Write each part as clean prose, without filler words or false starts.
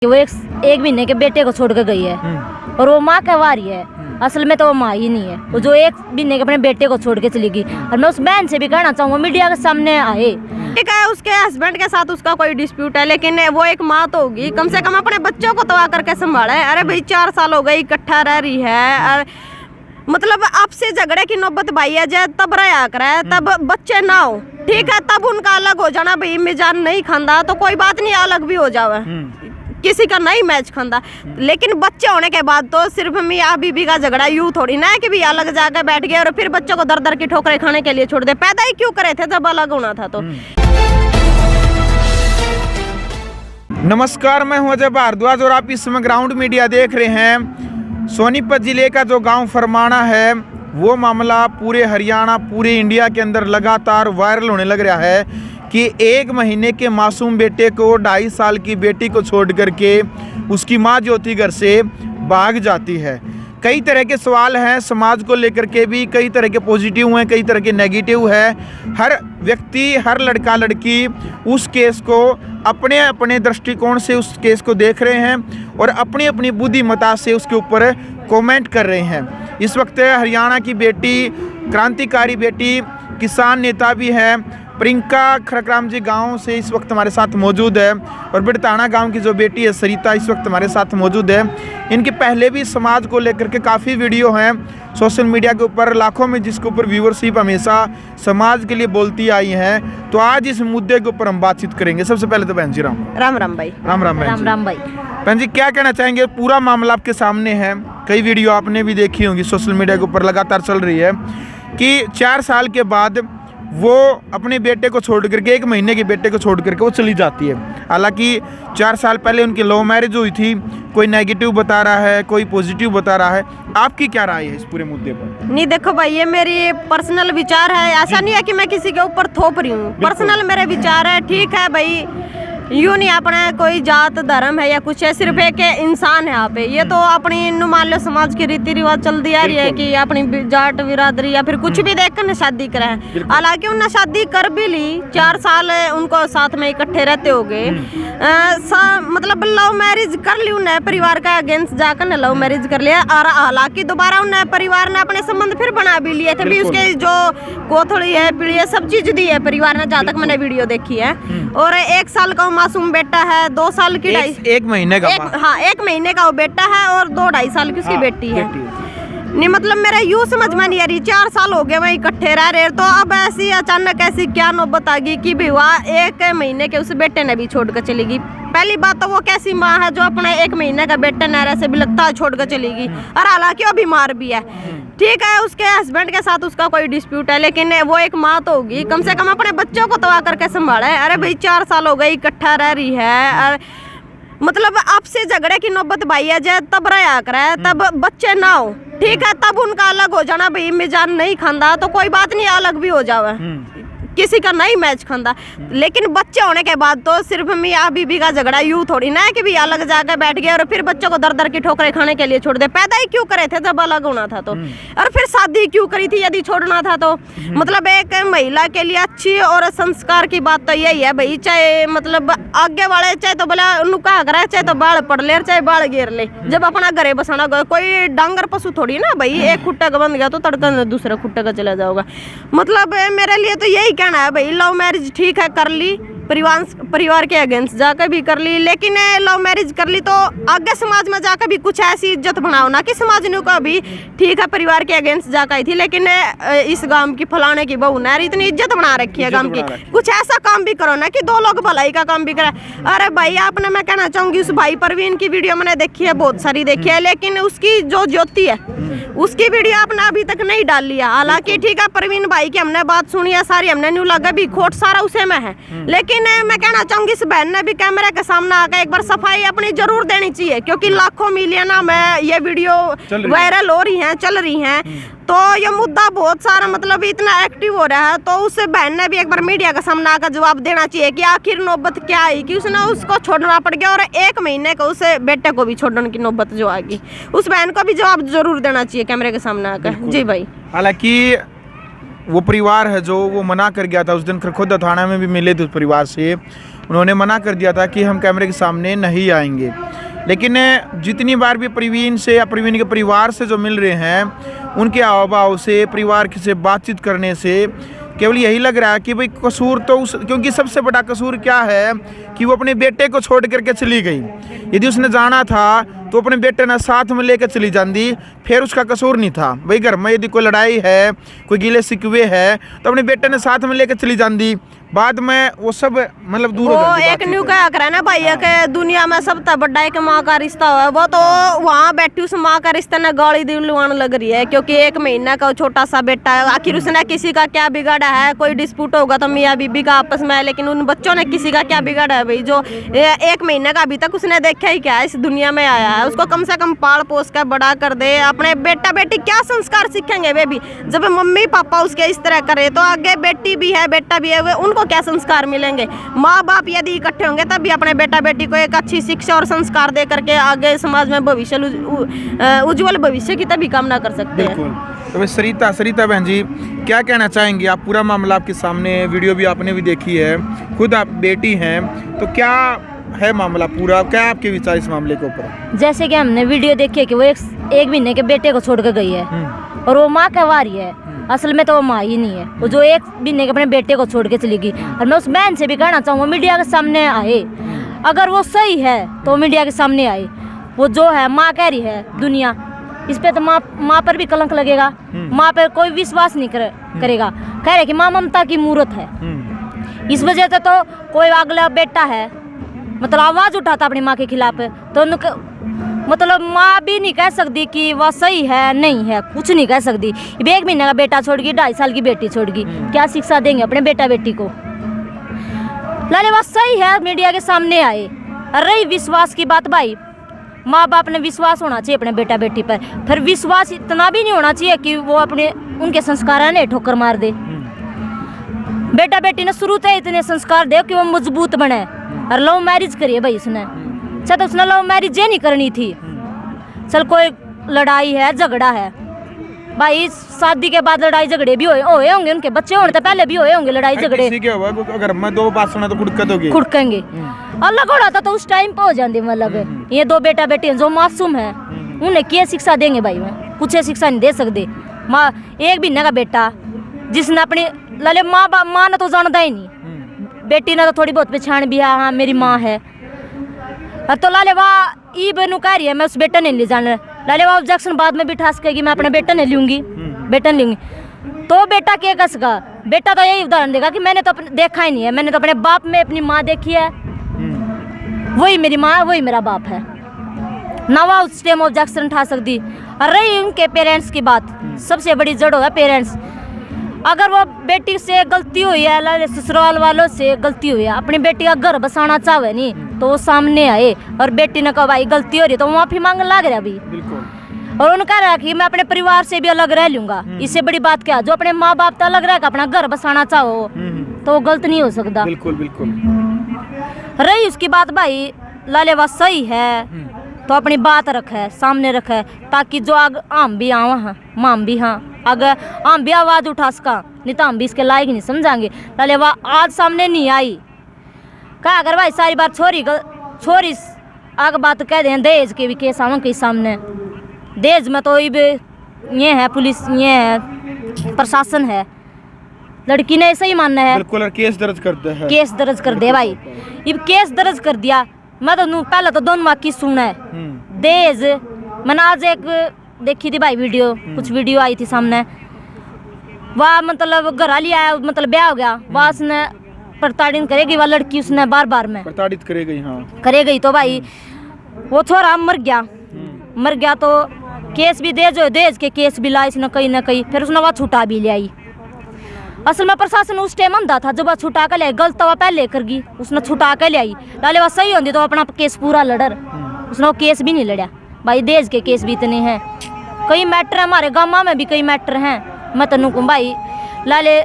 वो एक महीने के बेटे को छोड़ कर गई है और वो माँ कहवा रही है, असल में तो वो माँ ही नहीं है। वो जो एक महीने के अपने बेटे को छोड़ के चली गई। और मैं उस बहन से भी कहना चाहूँगा मीडिया के सामने आए। ठीक है, उसके हस्बैंड के साथ उसका कोई डिस्प्यूट है, लेकिन वो एक माँ तो होगी, कम से कम अपने बच्चों को तो आकर के संभाले। अरे भाई 4 साल हो गए इकट्ठा रह रही है, मतलब आपसे झगड़े की नौबत भाई है जब तब रहा करे, तब बच्चे ना हो, ठीक है, तब उनका अलग हो जाना। भाई मिजान नहीं खांदा तो कोई बात नहीं, अलग भी हो जावे, किसी का नहीं मैच खांदा। लेकिन बच्चे होने के बाद तो सिर्फ मियाँ बीबी का झगड़ा यूं थोड़ी ना है कि भी अलग जाकर बैठ गए और फिर बच्चों को दर दर की ठोकरें खाने के लिए छोड़ दे। पैदा ही क्यों करे थे जब अलग होना था तो। नमस्कार, मैं हूं अजय भारद्वाज और आप इस समय ग्राउंड मीडिया देख रहे हैं। सोनीपत जिले का जो गांव फरमाना है, वो मामला पूरे हरियाणा, पूरे इंडिया के अंदर लगातार वायरल होने लग रहा है कि 1 महीने के मासूम बेटे को 2.5 साल की बेटी को छोड़ करके उसकी माँ ज्योति घर से भाग जाती है। कई तरह के सवाल हैं समाज को लेकर के भी, कई तरह के पॉजिटिव हैं, कई तरह के नेगेटिव है। हर व्यक्ति, हर लड़का लड़की उस केस को अपने अपने दृष्टिकोण से उस केस को देख रहे हैं और अपनी अपनी बुद्धिमत्ता से उसके ऊपर कमेंट कर रहे हैं। इस वक्त हरियाणा की बेटी, क्रांतिकारी बेटी, किसान नेता भी है, प्रियंका खड़कराम जी गांव से इस वक्त हमारे साथ मौजूद है और बिड़ताना गांव की जो बेटी है सरिता इस वक्त हमारे साथ मौजूद है। इनके पहले भी समाज को लेकर के काफ़ी वीडियो हैं सोशल मीडिया के ऊपर, लाखों में जिसके ऊपर व्यूअरशिप हमेशा समाज के लिए बोलती आई हैं। तो आज इस मुद्दे के ऊपर हम बातचीत करेंगे। सबसे पहले तो बहन जी राम राम भाई। राम राम राम राम भाई। बहन जी क्या कहना चाहेंगे? पूरा मामला आपके सामने है, कई वीडियो आपने भी देखी होंगी, सोशल मीडिया के ऊपर लगातार चल रही है कि 4 साल के बाद वो अपने बेटे को छोड़ करके, 1 महीने के बेटे को छोड़ करके वो चली जाती है। हालांकि 4 साल पहले उनकी लव मैरिज हुई थी। कोई नेगेटिव बता रहा है, कोई पॉजिटिव बता रहा है, आपकी क्या राय है इस पूरे मुद्दे पर? नहीं देखो भाई, ये मेरी पर्सनल विचार है, ऐसा नहीं है कि मैं किसी के ऊपर थोप रही हूँ, पर्सनल मेरे विचार है। ठीक है भाई, यूँ नहीं अपना कोई जात धर्म है या कुछ है, सिर्फ एक इंसान है यहाँ पे। ये तो अपनी मान लो समाज की रीति रिवाज चल दिया रही है कि अपनी जाट बिरादरी या फिर कुछ भी देख कर शादी कराए। हालांकि उन्हें शादी कर भी ली, 4 साल उनको साथ में इकट्ठे रहते हो गए, मतलब लव मैरिज कर ली उन्हें, परिवार का अगेंस्ट जाकर ने लव मैरिज कर लिया। और हालांकि दोबारा उन्हें परिवार ने अपने संबंध फिर बना भी लिए थे, भी उसके जो कोथड़ी है, पीढ़ी है, सब चीज दी है परिवार ने, जहाँ तक मैंने वीडियो देखी है। और 1 साल का मासूम बेटा है, 2 साल की 1 महीने का, हाँ 1 महीने का वो बेटा है और 2-2.5 साल की उसकी बेटी है। नहीं मतलब मेरा यूँ समझ में नहीं आ रही, 4 साल हो गए वही इकट्ठे रह रहे, तो अब ऐसी अचानक ऐसी क्या नौबत आ गई कि भी हुआ 1 महीने के उस बेटे ने भी छोड़ कर चली गई। पहली बात तो वो कैसी माँ है जो अपने 1 महीने का बेटा नहरे से बिलखता छोड़ कर चली गई, और हालांकि वो बीमार भी है। ठीक है, उसके हस्बैंड के साथ उसका कोई डिस्प्यूट है, लेकिन वो एक माँ तो होगी, कम से कम अपने बच्चों को तो आकर के संभाले। अरे भाई 4 साल हो गए इकट्ठा रह रही है, मतलब आपसे झगड़े की नौबत भाई है जब तब रहा करे, तब बच्चे ना हो, ठीक है, तब उनका अलग हो जाना। भाई मिजान नहीं खांदा तो कोई बात नहीं, अलग भी हो जावे, किसी का नहीं मैच खांदा। लेकिन बच्चे होने के बाद तो सिर्फ मियाँ बीबी का झगड़ा यूं थोड़ी ना है कि भी अलग जाकर बैठ गए और फिर बच्चों को दर दर की ठोकरें खाने के लिए छोड़ दे। पैदा ही क्यों करे थे जब अलग होना था तो, और फिर शादी क्यों करी थी यदि छोड़ना था तो। मतलब एक महिला के लिए अच्छी और संस्कार की बात तो यही है भाई, चाहे मतलब आगे वाले चाहे तो बोला उनका करे, चाहे तो बाल पड़ ले, चाहे बाल गिर ले, जब अपना घरे बसाना कोई डांगर पशु थोड़ी ना भाई, एक खुट्टा का बंद गया तो तड़का दूसरा खुट्टा का चला जाओगा। मतलब मेरे लिए तो यही कहना है भाई, लव मैरिज ठीक है कर ली, परिवार के अगेंस्ट जाकर भी कर ली, लेकिन लव मैरिज कर ली तो आगे समाज में जाकर भी कुछ ऐसी इज्जत बनाओ ना कि समाज ने को भी ठीक है परिवार के अगेंस्ट जाकर आई थी, लेकिन इस गांव की फलाने की बहू ने इतनी इज्जत बना रखी है गांव की, कुछ ऐसा काम भी करो ना कि 2 लोग भलाई का काम भी करे। अरे भाई आपने, मैं कहना चाहूंगी उस भाई परवीन की वीडियो मैंने देखी है, बहुत सारी देखी है, लेकिन उसकी जो ज्योति है उसकी वीडियो आपने अभी तक नहीं डाल लिया। हालांकि ठीक है परवीन भाई की हमने बात सुनी है सारी, हमने न्यू लगा भी खोट सारा उसे में है, लेकिन मैं कहना चाहूंगी इस बहन ने भी कैमरे के सामने आकर एक बार सफाई अपनी जरूर देनी चाहिए, क्योंकि लाखों मिलियन में ये वीडियो वायरल हो रही हैं, चल रही हैं, तो ये मुद्दा बहुत सारा मतलब इतना एक्टिव हो रहा है। तो उस बहन ने भी एक बार मीडिया के सामने आकर जवाब देना चाहिए कि आखिर नौबत क्या आई कि उसने उसको छोड़ना पड़ गया और 1 महीने को उस बेटे को भी छोड़ने की नौबत जो आ गई, उस बहन को भी जवाब जरूर देना चाहिए कैमरे के सामने आकर। जी भाई। हालांकि वो परिवार है जो वो मना कर गया था उस दिन, खुद थाना में भी मिले थे उस परिवार से, उन्होंने मना कर दिया था कि हम कैमरे के सामने नहीं आएंगे। लेकिन जितनी बार भी प्रवीण से या प्रवीण के परिवार से जो मिल रहे हैं, उनके हाव भाव से, परिवार से बातचीत करने से केवल यही लग रहा है कि भाई कसूर तो क्योंकि सबसे बड़ा कसूर क्या है कि वो अपने बेटे को छोड़ करके चली गई। यदि उसने जाना था तो अपने बेटे ने साथ में लेकर चली जाती, फिर उसका कसूर नहीं था। भाई घर में यदि कोई लड़ाई है, कोई गिले शिकवे है, तो अपने बेटे ने साथ में लेकर चली जाती। बाद में वो सब मतलब दूर हो जाती। एक न्यू क्या करे ना भाई के दुनिया में सबसे बड़ा एक माँ का रिश्ता है, वो तो वहाँ बैठी उस माँ का रिश्ते ने गाली दिलवाने लग रही है, क्योंकि 1 महीना का छोटा सा बेटा है। आखिर उसने किसी का क्या बिगाड़ा है? कोई डिस्प्यूट होगा तो मियाँ बीबी का आपस में, लेकिन उन बच्चों ने किसी का क्या बिगाड़ा है भाई? जो 1 महीने का अभी तक उसने देखा ही क्या है, इस दुनिया में आया है। उसको कम से कम पाल पोस कर बड़ा कर दे। अपने बेटा बेटी क्या संस्कार सीखेंगे वे भी? जब मम्मी पापा उसके इस तरह करे तो आगे बेटी भी है बेटा भी है, वे उनको क्या संस्कार मिलेंगे? माँ बाप यदि इकट्ठे होंगे तब भी अपने बेटा बेटी को एक अच्छी शिक्षा और संस्कार दे करके आगे समाज में भविष्य उज्जवल भविष्य की तभी कामना कर सकते हैं। तो सरिता बहन जी क्या कहना चाहेंगी? आप पूरा मामला आपके सामने, वीडियो भी आपने भी देखी है, खुद आप बेटी हैं, तो क्या है मामला पूरा? क्या आपके विचार इस मामले के ऊपर? जैसे कि हमने वीडियो देखी है कि वो एक महीने के बेटे को छोड़ कर गई है और वो माँ कहवा रही है, असल में तो वो माँ ही नहीं है। वो जो 1 महीने के अपने बेटे को छोड़ के चली गई। और मैं उस बहन से भी कहना चाहूँगा मीडिया के सामने आए, अगर वो सही है तो मीडिया के सामने आए। वो जो है माँ कह रही है दुनिया, इस पे तो माँ पर भी कलंक लगेगा, माँ पर कोई विश्वास नहीं करेगा। कह रहे कि माँ ममता की मूर्त है। इस वजह से तो कोई अगला बेटा है मतलब आवाज़ उठाता अपनी माँ के खिलाफ, तो मतलब माँ भी नहीं कह सकती कि वह सही है नहीं है, कुछ नहीं कह सकती। 1 महीने का बेटा छोड़ गई, 2.5 साल की बेटी छोड़ गई, क्या शिक्षा देंगे अपने बेटा बेटी को? लाले वह सही है, मीडिया के सामने आए। रही विश्वास की बात भाई, माँ बाप ने विश्वास होना चाहिए अपने बेटा बेटी पर। फिर विश्वास इतना भी नहीं होना चाहिए कि वो अपने उनके संस्कार ने ठोकर मार दे। बेटा बेटी ने शुरू से इतने संस्कार दे कि वो मजबूत बने। और लव मैरिज करिए भाई उसने, तो उसने लव मैरिज ये नहीं करनी थी। चल कोई लड़ाई है, झगड़ा है भाई, शादी के बाद लड़ाई झगड़े भी हुए होंगे, उनके बच्चे होने से पहले भी हुए होंगे लड़ाई झगड़े। अगर मैं 2 बात सुना तो खुड़केंगे। अल्लाह को होता तो उस टाइम पे हो जाते। मतलब ये 2 बेटा बेटी जो मासूम है, उन्हें क्या शिक्षा देंगे भाई? मैं कुछ शिक्षा नहीं दे सकते। माँ 1 महीने का बेटा जिसने अपनी लाले माँ ने तो जानता ही नहीं, बेटी ने तो थोड़ी बहुत पहचान भी है, हाँ मेरी माँ है। तो लाले वाह ई बेनू कह रही है मैं उस बेटा ने ले जाना। लाले वाह ऑब्जेक्शन बाद में भी ठा सकेगी, मैं अपने बेटा ने लूँगी, बेटा लूँगी। तो बेटा क्या कर सका? बेटा तो यही उदाहरण देगा कि मैंने तो देखा ही नहीं है, मैंने तो अपने बाप में अपनी माँ देखी है, वही मेरी माँ वही मेरा बाप है ना। वह उस टाइम ऑब्जेक्शन ठा सकती। और रही उनके पेरेंट्स की बात, सबसे बड़ी जड़ होगा पेरेंट्स। अगर वो बेटी से गलती हुई है, ससुराल वालों से गलती हुई है, अपनी बेटी का घर बसाना चाहे नहीं तो वो सामने आए और बेटी ने कहा भाई गलती हो रही है तो माफी मांगने लग रहा अभी। और उन्होंने कह रहा कि मैं अपने परिवार से भी अलग रह लूंगा। इससे बड़ी बात क्या? जो अपने माँ बाप तो अलग रह अपना घर बसाना चाहो तो वो गलत नहीं हो सकता। बिल्कुल बिल्कुल। रही उसकी बात भाई, लाले बात सही है तो अपनी बात रखे, सामने रखे, ताकि जो आग हम भी आवा माम भी हाँ अगर हम भी आवाज़ उठा सका, नहीं तो हम भी इसके लायक नहीं समझाएंगे। लाले वाह आज सामने नहीं आई, क्या अगर भाई सारी बात छोरी आग बात कह दें। दहेज के भी केस आवा के सामने, दहेज में तो ये है पुलिस, ये है प्रशासन है, लड़की ने ऐसा ही मानना है। बिल्कुल केस दर्ज करते हैं, केस दर्ज कर दे भाई। ये केस दर्ज कर दिया, मैं तो पहले तो दोनों की सुना है दहेज। मैंने आज एक देखी थी भाई वीडियो, कुछ वीडियो आई थी सामने, वह मतलब घर वाली आया, मतलब ब्याह हो गया, वह उसने प्रताड़ित करेगी, वह लड़की उसने बार में प्रताड़ित करेगी। हाँ करेगी तो भाई वो थोड़ा मर गया तो केस भी दहेज के केस भी लाई इसने कहीं ना कहीं, फिर उसने वह छुटा भी ले आई। असल में प्रशासन उस टाइम अंधा था, जब वह छुटा कर ले आई, गलत वह पहले करगी, उसने छुटा कर ले आई। लाले वह सही होती तो अपना केस पूरा लड़र, उसने वो केस भी नहीं लड़ा भाई। दहेज के केस भी इतने हैं, कई मैटर है हमारे गाँव में भी कई मैटर हैं। मैं तनु कहूँ भाई लाले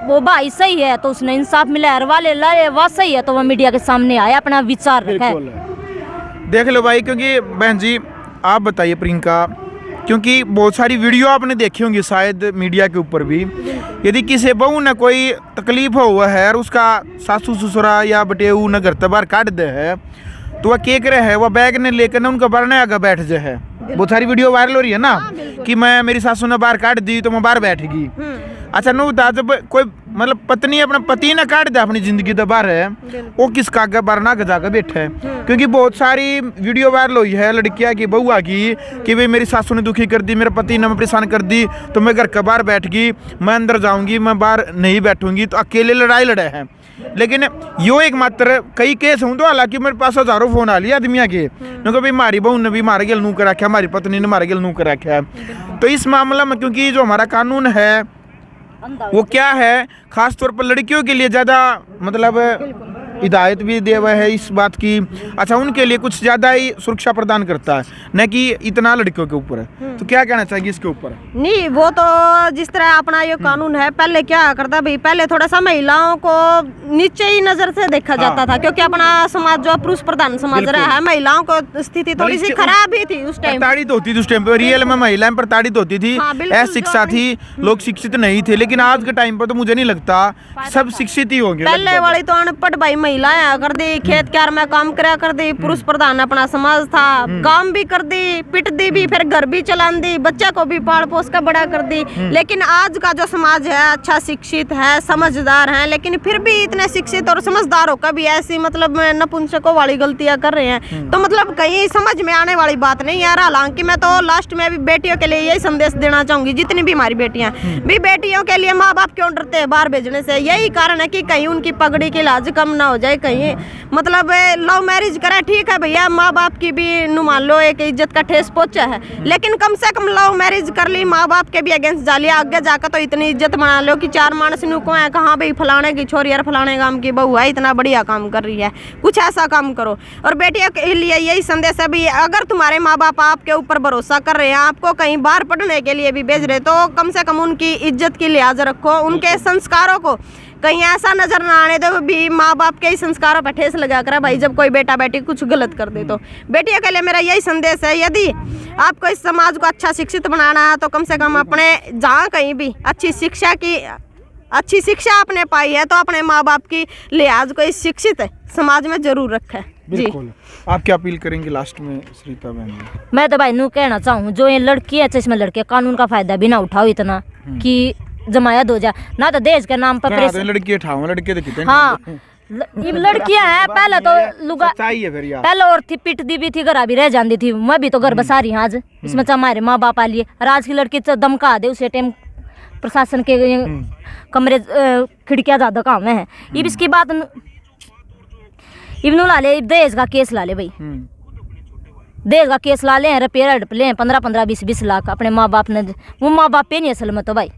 वो भाई सही है तो उसने इंसाफ मिला है, वाले लाले वह सही है तो वह मीडिया के सामने आया, अपना विचार रखा है। देख लो भाई, क्योंकि बहन जी आप बताइए प्रियंका, क्योंकि बहुत सारी वीडियो आपने देखी होंगी शायद मीडिया के ऊपर भी, यदि किसी बहू ने कोई तकलीफ हुआ है और उसका सासू ससुरा या बटेऊ न घर बाहर काट दे है, तो वह क्या करे है, वह बैग ने लेकर ना उनका बरने आगे बैठ जाए है। बहुत सारी वीडियो वायरल हो रही है ना कि मैं मेरी सासू ने बाहर काट दी तो मैं बाहर बैठ गई। अच्छा नो बता, जब कोई मतलब पत्नी अपना पति ने काट दिया अपनी जिंदगी तो बाहर है, वो किसका आगे बरना के जाकर बैठा है। क्योंकि बहुत सारी वीडियो वायरल हुई है लड़कियां की, बहुआ की, कि भाई मेरी सासू ने दुखी कर दी, मेरे पति ने परेशान कर दी, तो मैं घर के बाहर बैठ गई, मैं अंदर जाऊंगी, मैं बाहर नहीं बैठूंगी, तो अकेले लड़ाई लड़े हैं। लेकिन यो एक मात्र कई केस हूँ, तो हालांकि मेरे पास हजारों फोन आ लिया आदमिया के, क्योंकि भाई हमारी बहू ने भी मारे गेल नू कर रखा, हमारी पत्नी ने मारे गेल नू कर रखा है। तो इस मामला में क्योंकि जो हमारा कानून है वो क्या है, खास तौर पर लड़कियों के लिए ज़्यादा मतलब हिदायत भी दे हुआ है इस बात की। अच्छा, उनके लिए कुछ ज़्यादा ही सुरक्षा प्रदान करता है, न कि इतना लड़कियों के ऊपर है। तो क्या कहना चाहिए इसके ऊपर? नहीं, वो तो जिस तरह अपना ये कानून है, पहले क्या करता भाई, पहले थोड़ा सा महिलाओं को नीचे ही नजर से देखा जाता था, क्योंकि अपना समाज जो पुरुष प्रधान समाज रहा है, महिलाओं को स्थिति थोड़ी सी खराब ही थी उस टाइम, प्रताड़ित होती थी उस टाइम पे, रियल में महिलाएं प्रताड़ित होती थी, अशिक्षा थी, लोग शिक्षित नहीं थे। लेकिन आज के टाइम पर तो मुझे नहीं लगता सब शिक्षित ही होंगे। पहले वाली तो अनपढ़ भाई महिलाएं कर दी, खेत क्यार में काम करा कर दी, पुरुष प्रधान अपना समाज था, काम भी कर दी, पिट दी भी, फिर घर भी चला दी, बच्चा को भी पाल पोस कर बड़ा कर दी। लेकिन आज का जो समाज है अच्छा शिक्षित है, समझदार है, लेकिन फिर भी इतने शिक्षित और समझदार होकर भी ऐसी मतलब नपुंसकों वाली गलतियां कर रहे हैं, तो मतलब कहीं समझ में आने वाली बात नहीं है। हालांकि मैं तो लास्ट में भी बेटियों के लिए यही संदेश देना चाहूंगी, जितनी भी हमारी बेटियां भी, बेटियों के लिए माँ बाप क्यों डरते हैं बाहर भेजने से, यही कारण है कि कहीं उनकी पगड़ी की लाज कम ना हो जाए, कहीं मतलब लव मैरिज करें ठीक है भैया, माँ बाप की भी नु मान लो एक इज्जत का ठेस पहुंचा है, लेकिन कम से कम लव मैरिज कर ली, माँ बाप के भी अगेंस्ट जा लिया, आगे जाकर तो इतनी इज्जत बना लो कि चार मानस नु को है कहाँ भाई फलाने की छोरी यार फलाने गांव की बहू है, इतना बढ़िया काम कर रही है, कुछ ऐसा काम करो। और बेटियों के लिए यही संदेश है भी, अगर तुम्हारे माँ बाप आपके ऊपर भरोसा कर रहे हैं, आपको कहीं बाहर पढ़ने के लिए भी भेज रहे, तो कम से कम उनकी इज्जत की लिहाज रखो, उनके संस्कारों को कहीं ऐसा नजर ना आने दो भी माँ बाप के ही संस्कारों पर ठेस लगा कर भाई जब कोई बेटा बेटी कुछ गलत कर दे। तो बेटियों के लिए मेरा यही संदेश है, यदि आपको इस समाज को अच्छा शिक्षित बनाना है, तो कम से कम अपने जहाँ कहीं भी अच्छी शिक्षा आपने पाई है, तो अपने माँ बाप की लिहाज को इस शिक्षित समाज में जरूर रखें। जी, आप क्या अपील करेंगे लास्ट में श्रीता बहन? मैं तो भाई नू कहना चाहूँ, जो ये लड़की है इसमें लड़के कानून का फायदा भी ना उठाओ इतना कि जमायत हो जाए ना, तो दहेज के नाम पर लड़की उठाओ, लड़के तो कितने हाँ लड़कियां हैं, पहले तो लुगा चाहिए फिर यार, पहले और थी पिटती भी थी, घर भी रह जाती थी, मैं भी तो घर बसा रही हूँ आज, इसमें हमारे माँ बाप आ लिए, और आज की लड़की दमका दे उसे टाइम प्रशासन के कमरे खिड़कियां ज्यादा काम है। अब इसकी बात इब्नू ला ले, दहेज का केस ला ले भाई, दहेज का केस ला ले, रुपये हड़प ले 15-15, 20-20 लाख अपने माँ बाप ने, वो माँ बाप पे नहीं असल में तो भाई,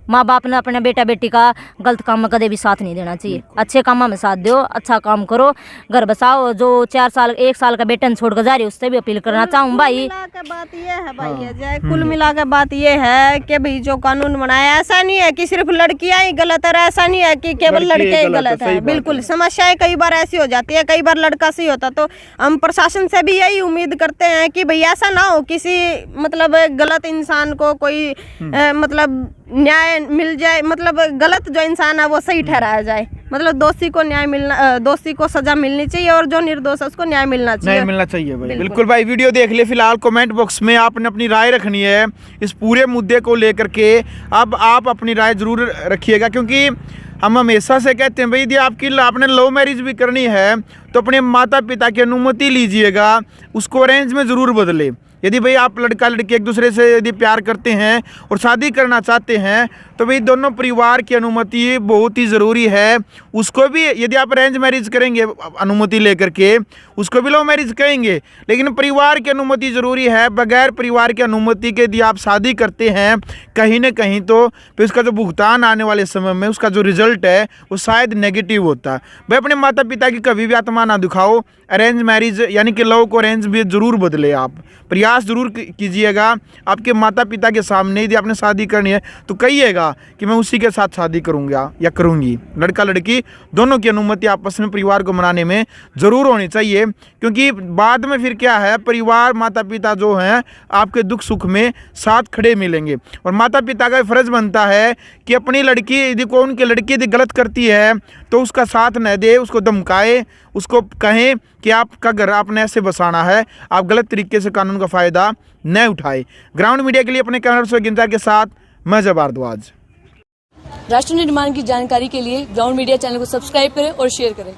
माँ बाप ने अपने बेटा बेटी का गलत काम में कदे भी साथ नहीं देना चाहिए, अच्छे कामों में साथ दो, अच्छा काम करो, घर बसाओ। जो 4 साल 1 साल का बेटन छोड़ कर जा रही है उससे भी अपील करना चाहूँ भाई। बात ये है भाई, कुल मिला के बात ये है कि भाई जो कानून बनाया ऐसा नहीं है कि सिर्फ लड़कियां ही गलत है, ऐसा नहीं है कि केवल लड़के ही गलत है, बिल्कुल समस्याएं कई बार ऐसी हो जाती है, कई बार लड़का सही होता। तो हम प्रशासन से भी यही उम्मीद करते हैं कि भाई ऐसा ना हो किसी मतलब गलत इंसान को कोई मतलब न्याय मिल जाए, मतलब गलत जो इंसान है वो सही ठहराया जाए, मतलब दोषी को न्याय मिलना, दोषी को सजा मिलनी चाहिए और जो निर्दोष है उसको न्याय मिलना चाहिए भाई। बिल्कुल भाई, वीडियो देख ले, फिलहाल कमेंट बॉक्स में आपने अपनी राय रखनी है इस पूरे मुद्दे को लेकर के। अब आप अपनी राय जरूर रखिएगा, क्योंकि हम हमेशा से कहते हैं भाई यदि आपने लव मैरिज भी करनी है तो अपने माता पिता की अनुमति लीजिएगा, उसको अरेंज में ज़रूर बदले। यदि भाई आप लड़का लड़की एक दूसरे से यदि प्यार करते हैं और शादी करना चाहते हैं तो भाई दोनों परिवार की अनुमति बहुत ही ज़रूरी है। उसको भी यदि आप अरेंज मैरिज करेंगे अनुमति लेकर के, उसको भी लव मैरिज कहेंगे, लेकिन परिवार की अनुमति ज़रूरी है। बगैर परिवार की अनुमति के यदि आप शादी करते हैं कहीं ना कहीं तो फिर उसका जो भुगतान आने वाले समय में उसका जो रिजल्ट है वो शायद नेगेटिव होता है। भाई अपने माता पिता की कभी भी आत्मा ना दुखाओ, अरेंज मैरिज यानी कि लव को अरेंज भी ज़रूर बदले, आप प्रयास ज़रूर कीजिएगा। आपके माता पिता के सामने यदि आपने शादी करनी है तो कहिएगा कि मैं उसी के साथ शादी करूँगा या करूँगी। लड़का लड़की दोनों की अनुमति आपस में परिवार को मनाने में ज़रूर होनी चाहिए, क्योंकि बाद में फिर क्या है, परिवार माता पिता जो हैं आपके दुख सुख में साथ खड़े मिलेंगे। और माता पिता का फ़र्ज़ बनता है कि अपनी लड़की यदि को उनकी लड़की यदि गलत करती है तो उसका साथ न दे, उसको धमकाए, उसको कहें कि आपका घर आपने ऐसे बसाना है, आप गलत तरीके से कानून का फ़ायदा न उठाए। ग्राउंड मीडिया के लिए अपने कैमरा पर्सन गिनजार के साथ मैं जब भारद्वाज। राष्ट्र निर्माण की जानकारी के लिए ग्राउंड मीडिया चैनल को सब्सक्राइब करें और शेयर करें।